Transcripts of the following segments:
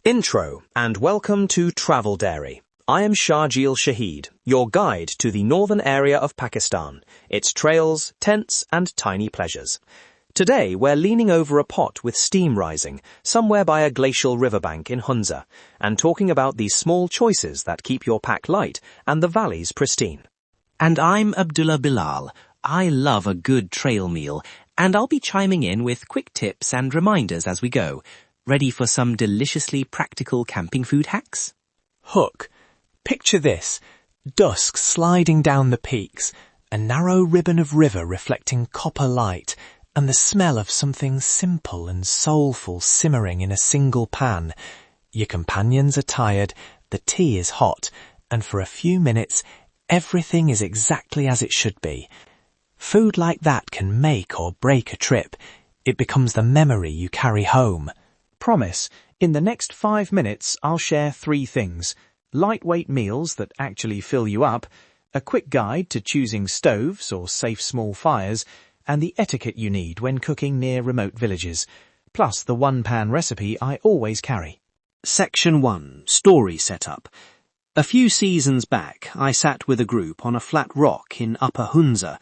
Intro and welcome to Travel Dairy. I am Sharjeel Shahid, your guide to the northern area of Pakistan, its trails, tents and tiny pleasures. Today we're leaning over a pot with steam rising somewhere by a glacial riverbank in Hunza and talking about these small choices that keep your pack light and the valleys pristine. And I'm Abdullah Bilal. I love a good trail meal, and I'll be chiming in with quick tips and reminders as we go. Ready for some deliciously practical camping food hacks? Hook. Picture this. Dusk sliding down the peaks, a narrow ribbon of river reflecting copper light, and the smell of something simple and soulful simmering in a single pan. Your companions are tired, the tea is hot, and for a few minutes, everything is exactly as it should be. Food like that can make or break a trip. It becomes the memory you carry home. Promise, in the next 5 minutes I'll share 3 things. Lightweight meals that actually fill you up, a quick guide to choosing stoves or safe small fires, and the etiquette you need when cooking near remote villages, plus the one-pan recipe I always carry. Section 1. Story Setup. A few seasons back, I sat with a group on a flat rock in Upper Hunza.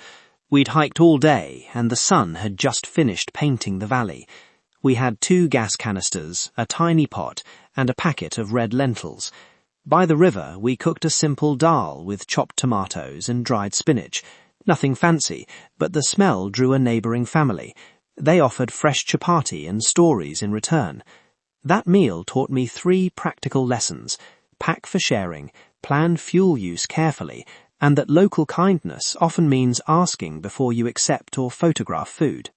We'd hiked all day, and the sun had just finished painting the valley. We had 2 gas canisters, a tiny pot, and a packet of red lentils. By the river, we cooked a simple dal with chopped tomatoes and dried spinach. Nothing fancy, but the smell drew a neighbouring family. They offered fresh chapati and stories in return. That meal taught me 3 practical lessons: pack for sharing, plan fuel use carefully, and that local kindness often means asking before you accept or photograph food.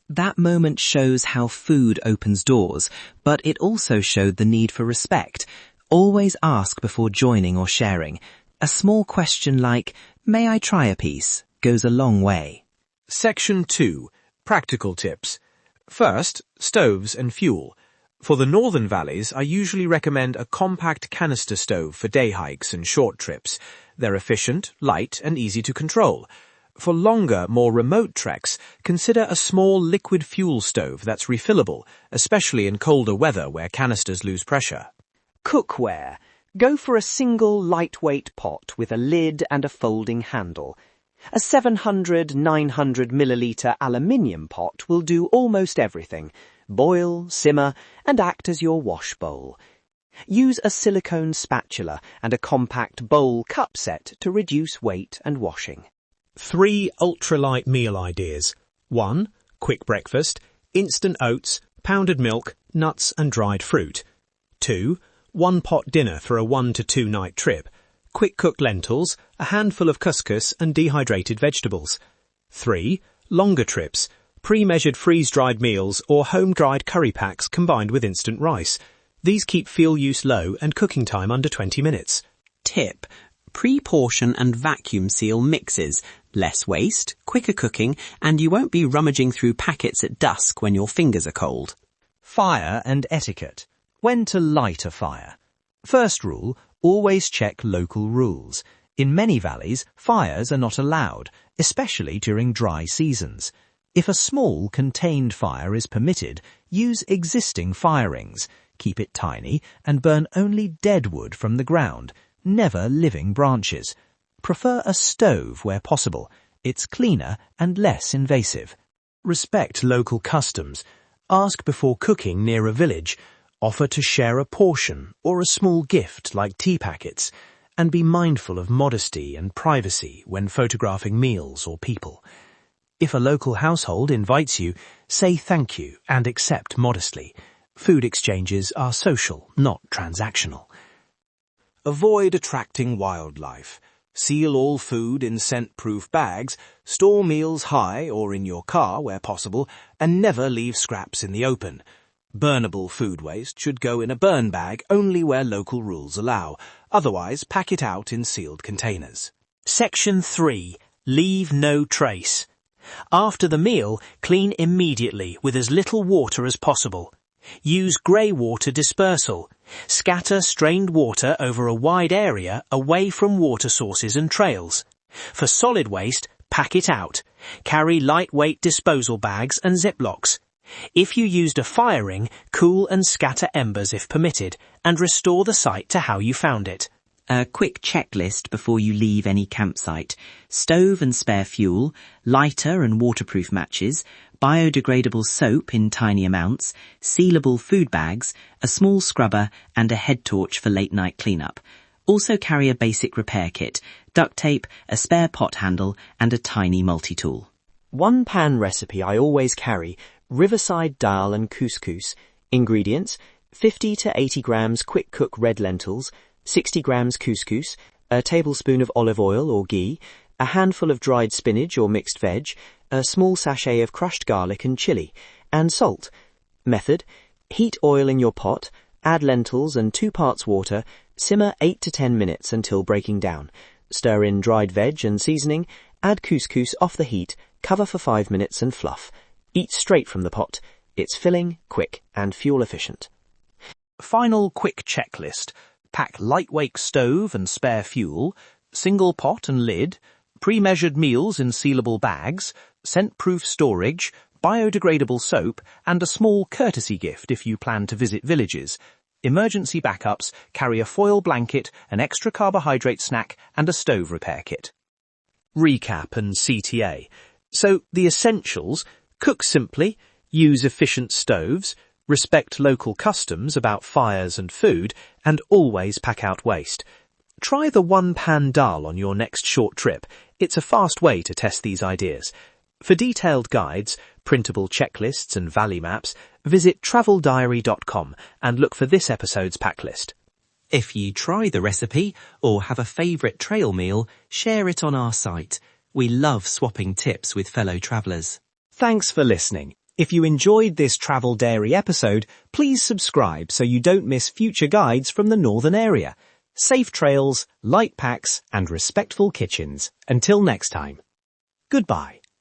That moment shows how food opens doors, but it also showed the need for respect. Always ask before joining or sharing. A small question like, "May I try a piece?" goes a long way. Section 2. Practical tips. First, stoves and fuel. For the northern valleys, I usually recommend a compact canister stove for day hikes and short trips. They're efficient, light, and easy to control. For longer, more remote treks, consider a small liquid fuel stove that's refillable, especially in colder weather where canisters lose pressure. Cookware. Go for a single lightweight pot with a lid and a folding handle. A 700-900 milliliter aluminium pot will do almost everything. Boil, simmer, and act as your wash bowl. Use a silicone spatula and a compact bowl cup set to reduce weight and washing. 3 ultralight meal ideas. 1. Quick breakfast, instant oats, pounded milk, nuts and dried fruit. 2. One-pot dinner for a 1 to 2 night trip. Quick cooked lentils, a handful of couscous and dehydrated vegetables. 3. Longer trips, pre-measured freeze-dried meals or home-dried curry packs combined with instant rice. These keep fuel use low and cooking time under 20 minutes. Tip. Pre-portion and vacuum seal mixes. Less waste, quicker cooking, and you won't be rummaging through packets at dusk when your fingers are cold. Fire and etiquette. When to light a fire. First rule, always check local rules. In many valleys, fires are not allowed, especially during dry seasons. If a small, contained fire is permitted, use existing fire rings. Keep it tiny and burn only dead wood from the ground, never living branches. Prefer a stove where possible. It's cleaner and less invasive. Respect local customs. Ask before cooking near a village. Offer to share a portion or a small gift like tea packets. And be mindful of modesty and privacy when photographing meals or people. If a local household invites you, say thank you and accept modestly. Food exchanges are social, not transactional. Avoid attracting wildlife. Seal all food in scent-proof bags, store meals high or in your car where possible, and never leave scraps in the open. Burnable food waste should go in a burn bag only where local rules allow. Otherwise, pack it out in sealed containers. Section 3. Leave no trace. After the meal, clean immediately with as little water as possible. Use grey water dispersal. Scatter strained water over a wide area away from water sources and trails. For solid waste, pack it out. Carry lightweight disposal bags and Ziplocs. If you used a fire ring, cool and scatter embers if permitted, and restore the site to how you found it. A quick checklist before you leave any campsite. Stove and spare fuel, lighter and waterproof matches, biodegradable soap in tiny amounts, sealable food bags, a small scrubber and a head torch for late night cleanup. Also carry a basic repair kit, duct tape, a spare pot handle and a tiny multi-tool. One pan recipe I always carry: riverside dal and couscous. Ingredients: 50 to 80 grams quick cook red lentils, 60 grams couscous, a tablespoon of olive oil or ghee, a handful of dried spinach or mixed veg, a small sachet of crushed garlic and chili, and salt. Method: heat oil in your pot, add lentils and 2 parts water, simmer 8 to 10 minutes until breaking down. Stir in dried veg and seasoning, add couscous off the heat, cover for 5 minutes and fluff. Eat straight from the pot. It's filling, quick, and fuel efficient. Final quick checklist. Pack lightweight stove and spare fuel, single pot and lid, pre-measured meals in sealable bags, scent-proof storage, biodegradable soap, and a small courtesy gift if you plan to visit villages. Emergency backups: carry a foil blanket, an extra carbohydrate snack, and a stove repair kit. Recap and CTA. So, the essentials: cook simply, use efficient stoves, respect local customs about fires and food, and always pack out waste. Try the one-pan dal on your next short trip. It's a fast way to test these ideas. For detailed guides, printable checklists and valley maps, visit traveldiary.com and look for this episode's packlist. If you try the recipe or have a favourite trail meal, share it on our site. We love swapping tips with fellow travellers. Thanks for listening. If you enjoyed this Travel Dairy episode, please subscribe so you don't miss future guides from the northern area. Safe trails, light packs, and respectful kitchens. Until next time. Goodbye.